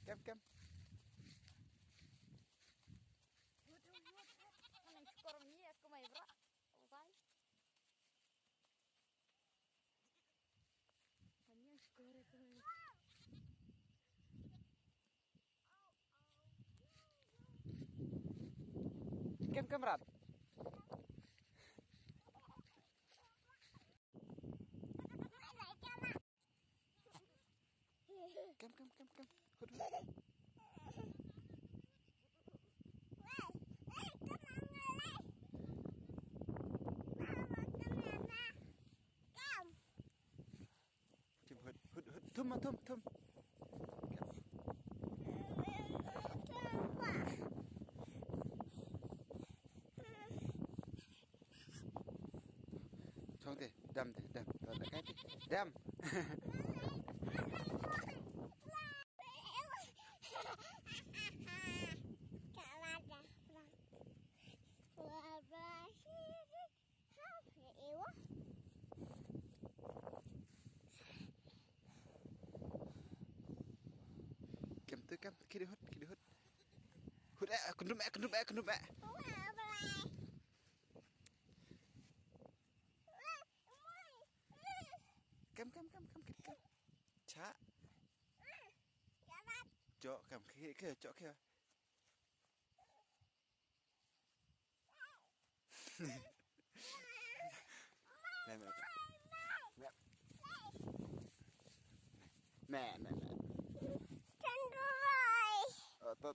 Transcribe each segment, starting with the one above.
Kem. Mana skor ni aku main berak. Selesai. Hanya skor itu. Kem rat. Kem. Hut. Hut. Thum. Xong thì đâm. Rồi lại cái đi. Đâm. Kem kia đi hút. Hút con đúp mẹ. Kem. Chá. Chỗ cầm kia chỗ kia. Mẹ. Chân rồi. To.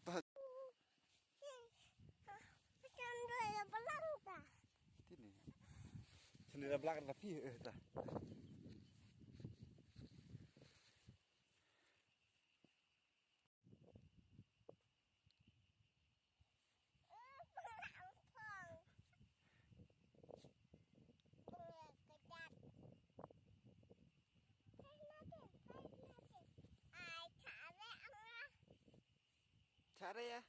Chân rồi là belang ta. Thế này. Chân là belakang tapi ta. Cara ya.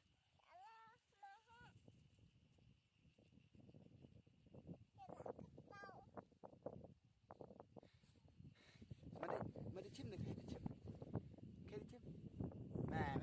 Mari chim nih kayak di chim. Nah.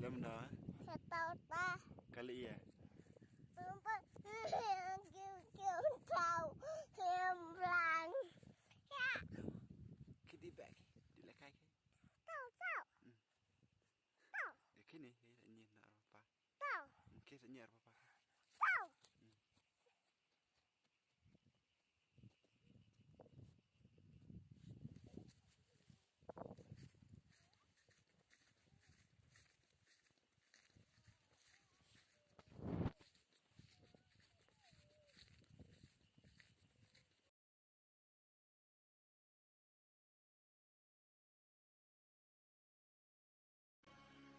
Lắm đó. Tao ta. Kali ya. Kêu tao em lang. Đi back. Đi lại cái. Tao. Cái này cái nhìn là apa? Tao. Cái sẽ nhờ apa? Tao.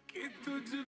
कि तुझ